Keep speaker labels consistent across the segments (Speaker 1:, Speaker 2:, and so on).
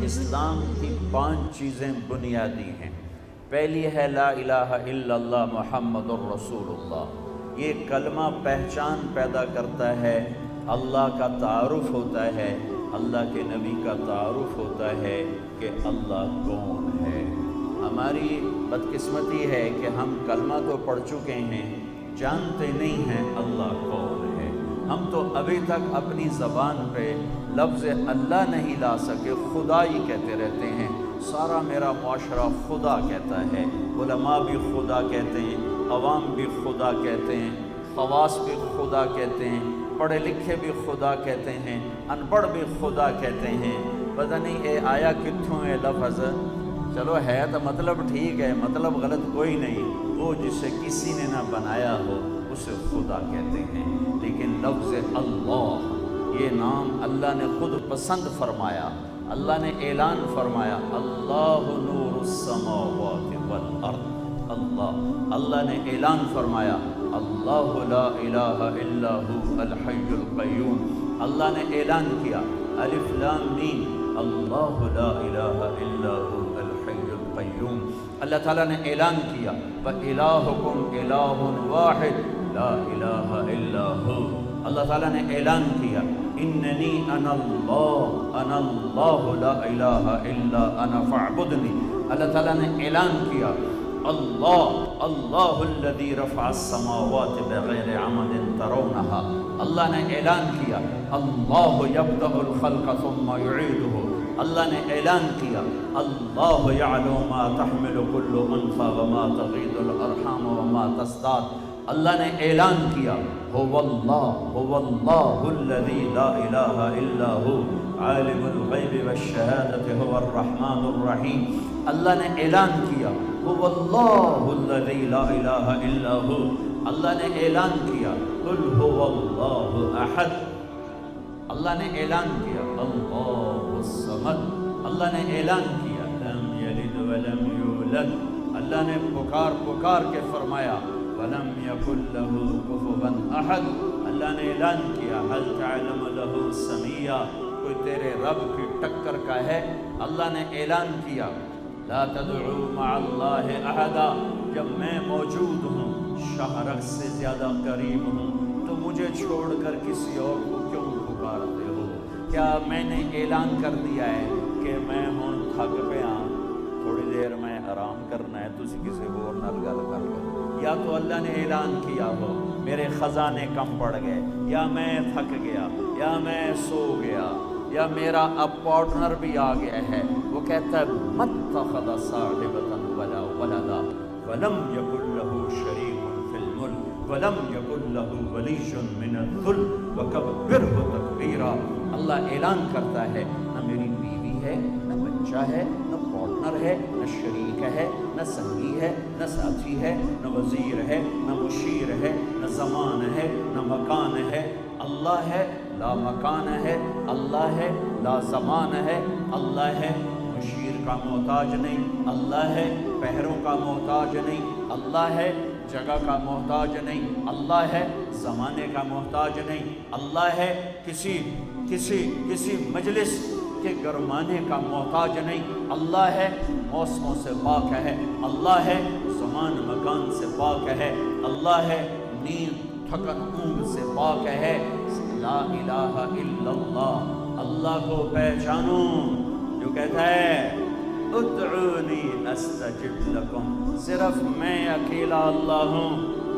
Speaker 1: اسلام کی 5 چیزیں بنیادی ہیں۔ پہلی ہے لا الہ الا اللہ محمد الرسول اللہ۔ یہ کلمہ پہچان پیدا کرتا ہے، اللہ کا تعارف ہوتا ہے، اللہ کے نبی کا تعارف ہوتا ہے کہ اللہ کون ہے۔ ہماری بدقسمتی ہے کہ ہم کلمہ تو پڑھ چکے ہیں، جانتے نہیں ہیں اللہ کون ہے۔ ہم تو ابھی تک اپنی زبان پہ لفظ اللہ نہیں لا سکے، خدا ہی کہتے رہتے ہیں۔ سارا میرا معاشرہ خدا کہتا ہے، علماء بھی خدا کہتے ہیں، عوام بھی خدا کہتے ہیں، خواص بھی خدا کہتے ہیں، پڑھے لکھے بھی خدا کہتے ہیں، ان پڑھ بھی خدا کہتے ہیں۔ پتہ نہیں اے آیا کتھوں ہے لفظ، چلو ہے تو مطلب ٹھیک ہے، مطلب غلط کوئی نہیں، وہ جسے کسی نے نہ بنایا ہو اسے خدا کہتے ہیں۔ لیکن لفظ اللہ، یہ نام اللہ نے خود پسند فرمایا، اللہ نے اعلان فرمایا اللہ نور السماوات والارض۔ اللہ نے اعلان فرمایا اللہ لا الہ الا هو الحی القیوم۔ اللہ نے اعلان کیا الف لام میم اللہ لا الہ الا هو الحی القیوم۔ اللہ تعالیٰ نے اعلان کیا وَإِلَٰهُكُمْ إِلَٰهٌ وَاحِدٌ لا الہ الا هو۔ اللہ تعالیٰ نے اعلان کیا اننی انا اللہ لا الہ الا انا فاعبدنی۔ اللہ تعالیٰ نے اعلان کیا اللہ الذی رفع السماوات بغیر عمد ترونها۔ اللہ نے اعلان کیا اللہ یبدأ الخلق ثم یعیدہ۔ اللہ نے اعلان کیا اللہ یعلم ما تحمل کل انثی وما تغیض الارحام وما تزداد۔ اللہ نے اعلان کیا هو اللہ الذی لا الہ الا هو عالم الغیب والشہادة هو الرحمن الرحیم۔ اللہ نے اعلان کیا هو اللہ الذی لا الہ الا هو۔ اللہ نے اعلان کیا قل هو اللہ احد۔ اللہ نے اعلان کیا اللہ الصمد۔ اللہ نے اعلان کیا لم یلد ولم یولد۔ اللہ نے پکار کے فرمایا وَلَمْ يَكُنْ لَهُ كُفُوًا أَحَدٌ۔ اللہ نے اعلان کیا هَلْ تَعْلَمُ لَهُ سَمِيًّا۔ کوئی تیرے رب کی ٹکر کا ہے؟ اللہ نے اعلان کیا لَا تَدْعُوا مَعَ اللَّهِ أَحَدًا۔ جب میں موجود ہوں، شہرک سے زیادہ قریب ہوں، تو مجھے چھوڑ کر کسی اور کو کیوں پکارتے ہو؟ کیا میں نے اعلان کر دیا ہے کہ میں ہوں تھک پیا، تھوڑی دیر میں آرام کرنا ہے، تسی کسی اور نال گل کر لو؟ یا تو اللہ نے اعلان کیا ہو میرے خزانے کم پڑ گئے، یا میں تھک گیا، یا میں سو گیا، یا میرا اب پارٹنر بھی آ گیا ہے، وہ کہتا ہے مَتَّخَذَ صَاحِبَةً وَلَا وَلَدًا وَلَمْ يَكُنْ لَهُ شَرِيكٌ فِي الْمُلْكِ وَلَمْ يَكُنْ لَهُ وَلِيٌّ مِّنَ الذُّلِّ وَكَبِّرْهُ تَكْبِيرًا۔ اللہ اعلان کرتا ہے نہ میری بیوی ہے، نہ بچہ ہے، نہ پارٹنر ہے، نہ شریک ہے، نہ سنگی ہے، نہ ساتھی ہے، نہ وزیر ہے، نہ مشیر ہے، نہ زمان ہے، نہ مکان ہے۔ اللہ ہے، لا مکان ہے، اللہ ہے، لا زمان ہے، اللہ ہے، مشیر کا محتاج نہیں، اللہ ہے، پہروں کا محتاج نہیں، اللہ ہے، جگہ کا محتاج نہیں، اللہ ہے، زمانے کا محتاج نہیں، اللہ ہے، کسی مجلس کے گرمانے کا محتاج نہیں، اللہ ہے، موسموں سے پاک ہے، اللہ ہے، زمان مکان سے پاک ہے، اللہ ہے، نیند تھکن اونگ سے پاک ہے۔ لا الہ الا اللہ۔ اللہ کو پہچانو جو کہتا ہے ادعونی استجب لکم، صرف میں اکیلا اللہ ہوں،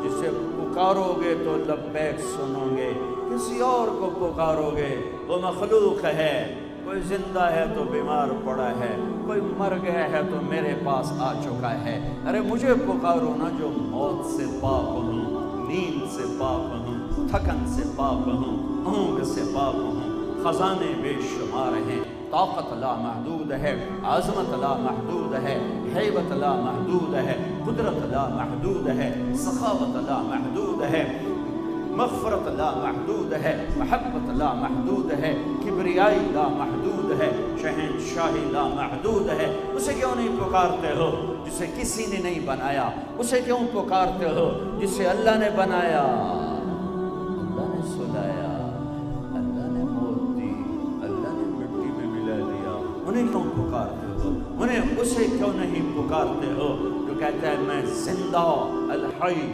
Speaker 1: جسے پکارو گے تو لبیک سنو گے، کسی اور کو پکارو گے وہ مخلوق ہے، کوئی زندہ ہے تو بیمار پڑا ہے، کوئی مر گیا ہے تو میرے پاس آ چکا ہے۔ ارے مجھے پکارو نا جو موت سے پاک ہوں، نیند سے پاک ہوں، تھکن سے پاک ہوں، اونگ سے پاک ہوں، خزانے بے شمار ہیں، طاقت لا محدود ہے، عظمت لا محدود ہے، ہیبت لا محدود ہے، قدرت لا محدود ہے، سخاوت لا محدود ہے، مغفرت لا محدود ہے، محبت لا محدود ہے، کبریائی لا محدود ہے، شہنشاہی لا محدود ہے۔ اسے کیوں نہیں پکارتے ہو جسے کسی نے نہیں بنایا؟ اسے کیوں پکارتے ہو جسے اللہ نے بنایا، اللہ نے سلایا، اللہ نے موت دی، اللہ نے مٹی میں ملا دیا، انہیں کیوں پکارتے ہو؟ انہیں اسے کیوں نہیں پکارتے ہو جو کہتا ہے میں زندہ الحی،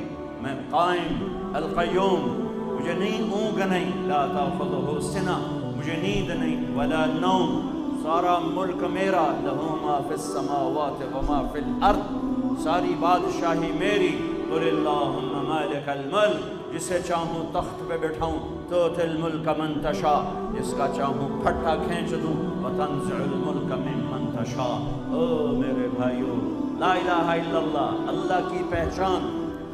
Speaker 1: میں قائم القیوم، مجھے نہیں اونگ نہیں، لا تاخذہ سنہ، مجھے نیند نہیں، ولا نوم، سارا ملک میرا، لہ ما فی السماوات وما فی الارض، ساری بادشاہی میری، قل اللہم مالک الملک، جسے چاہوں تخت پہ بٹھاؤں تؤتی الملک من تشاء، جس کا چاہوں پھٹا کھینچ دوں، وتنزع الملک ممن تشاء۔ او میرے بھائیو، لا الہ الا اللہ، اللہ کی پہچان،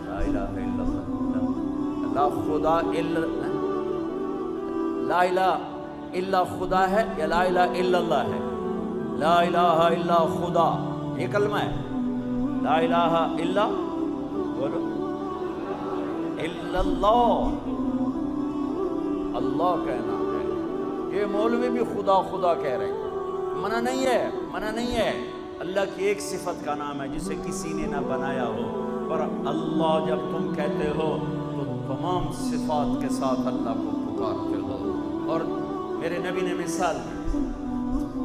Speaker 1: لا الہ الا اللہ، اللہ خدا لا الہ الا خدا ہے یا لا الہ الا اللہ ہے؟ لا الہ الا خدا، یہ کلمہ ہے، لا الہ الا، بولو، الا اللہ، اللہ کہنا ہے۔ یہ مولوی بھی خدا خدا کہہ رہے ہیں، منع نہیں ہے، منع نہیں ہے۔ اللہ کی ایک صفت کا نام ہے جسے کسی نے نہ بنایا ہو، پر اللہ جب تم کہتے ہو تو تمام صفات کے ساتھ اللہ کو پکارتے ہو۔ اور میرے نبی نے مثال دی،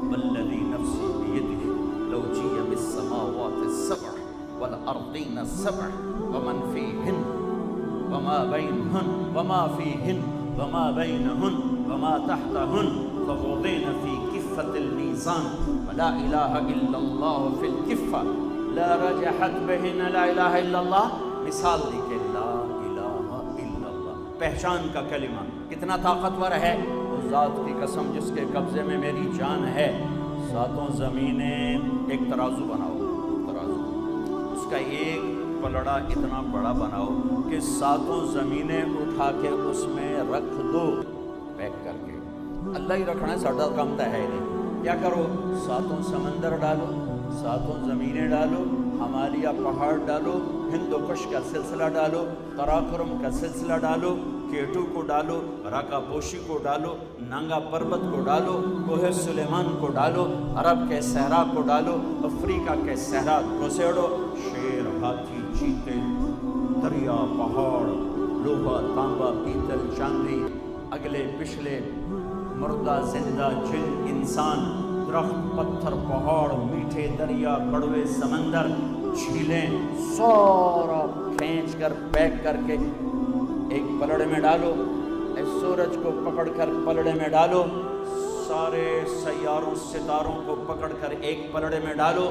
Speaker 1: والذی نفسی بیدہ لو جیء بالسماوات السبع والارضین السبع ومن فیہن وما بینہن وما فیہن وما بینہن وما تحتہن فوضعن فی کفۃ المیزان ولا الہ الا اللہ فی الکفۃ لا رجحت بہن لا الہ الا اللہ۔ مثال دی کہ لا الہ الا اللہ پہچان کا کلمہ کتنا طاقتور ہے۔ اس ذات کی قسم جس کے قبضے میں میری جان ہے، ساتوں زمینیں، ایک ترازو بناؤ، ترازو، اس کا ایک پلڑا اتنا بڑا بناؤ کہ ساتوں زمینیں اٹھا کے اس میں رکھ دو، پیک کر کے۔ اللہ ہی رکھنا ہے، ساڈا کام تو ہے نہیں۔ کیا کرو؟ ساتوں سمندر ڈالو، ساتوں زمینیں ڈالو، ہمالیہ پہاڑ ڈالو، ہند و کش کا سلسلہ ڈالو، قراقرم کا سلسلہ ڈالو، کیٹو کو ڈالو، راکا پوشی کو ڈالو، نانگا پربت کو ڈالو، کوہ سلیمان کو ڈالو، عرب کے صحرا کو ڈالو، افریقہ کے صحرا گھسیڑو، شیر، ہاتھی، چیتے، دریا، پہاڑ، لوہا، تانبا، پیتل، چاندی، اگلے پچھلے، مردہ، زندہ، جن، انسان، درخت، پتھر، پہاڑ، میٹھے دریا، کڑوے سمندر، جھیلیں، سارا کھینچ کر پیک کر کے ایک پلڑے میں ڈالو، اس سورج کو پکڑ کر پلڑے میں ڈالو، سارے سیاروں ستاروں کو پکڑ کر ایک پلڑے میں ڈالو،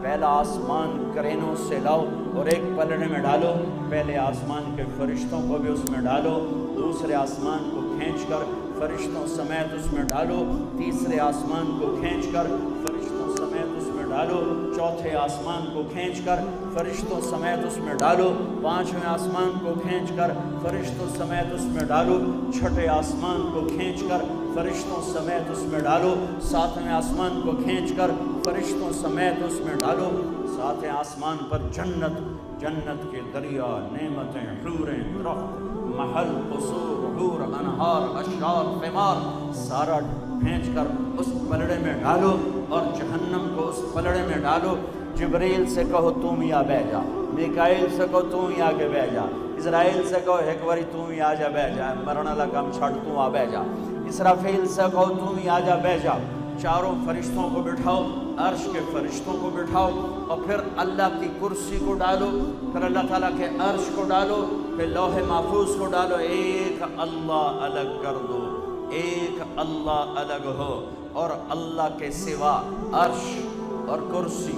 Speaker 1: پہلا آسمان کرینوں سے لاؤ اور ایک پلڑے میں ڈالو، پہلے آسمان کے فرشتوں کو بھی اس میں ڈالو، دوسرے آسمان کو کھینچ کر فرشتوں سمیت اس میں ڈالو، تیسرے آسمان کو کھینچ کر فرشتوں سمیت اس میں ڈالو، چوتھے آسمان کو کھینچ کر فرشتوں سمیت اس میں ڈالو، پانچویں آسمان کو کھینچ کر فرشتوں سمیت اس میں ڈالو، چھٹے آسمان کو کھینچ کر فرشتوں سمیت اس میں ڈالو، ساتویں آسمان کو کھینچ کر فرشتوں سمیت اس میں ڈالو، ساتویں آسمان پر جنت، جنت کے دریا، نعمتیں، حوریں، درخت، محل، قصور، حور، انہار، اشجار، ثمار، سارا کھینچ کر اس پلڑے میں ڈالو، اور جہنم کو اس پلڑے میں ڈالو۔ جبریل سے کہو تم ہی آ بہ جا، میکائیل سے کہو تم ہی آگے بہ جا، اسرائیل سے کہو ایک باری تم ہی آ جا بہ جا، مرنا والا کام چھڑ تم آ بہ جا، اسرافیل سے کہو تم ہی آ جا بہ جا۔ چاروں فرشتوں کو بٹھاؤ، عرش کے فرشتوں کو بٹھاؤ، اور پھر اللہ کی کرسی کو ڈالو، پھر اللہ تعالیٰ کے عرش کو ڈالو، پھر لوح محفوظ کو ڈالو، ایک اللہ الگ کر دو، ایک اللہ الگ ہو، اور اللہ کے سوا عرش اور کرسی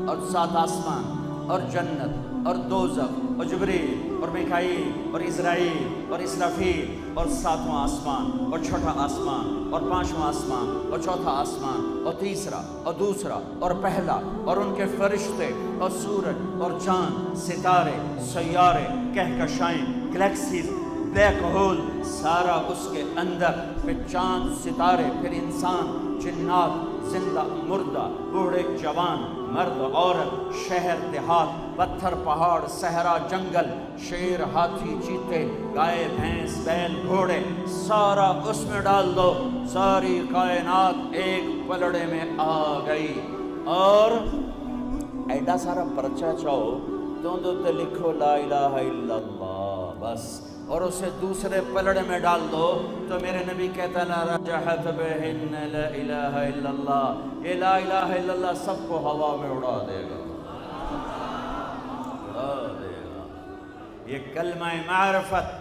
Speaker 1: اور سات آسمان اور جنت اور دوزخ اور جبریل اور میکائیل اور اسرائیل اور اسرافیل اور ساتواں آسمان اور چھٹا آسمان اور پانچواں آسمان اور چوتھا آسمان اور تیسرا اور دوسرا اور پہلا اور ان کے فرشتے اور سورج اور چاند، ستارے، سیارے، کہکشائیں، گلیکسیز، بلیک ہول، سارا اس کے اندر، پھر چاند، ستارے، پھر انسان، جنات، زندہ، مردہ، بوڑھے، جوان، مرد، عورت، شہر، دیہات، پتھر، پہاڑ، صحرا، جنگل، شیر، ہاتھی، چیتے، گائے، بھینس، بیل، گھوڑے، سارا اس میں ڈال دو، ساری کائنات ایک پلڑے میں آ گئی۔ اور ایڈا سارا پرچہ چاہو تو تے لکھو لا الہ الا اللہ، بس اور اسے دوسرے پلڑے میں ڈال دو تو میرے نبی کہتا لا رجحت بہن لا الہ الا اللہ، یہ لا الہ الا اللہ سب کو ہوا میں اڑا دے گا، اڑا دے گا۔ یہ کلمہ معرفت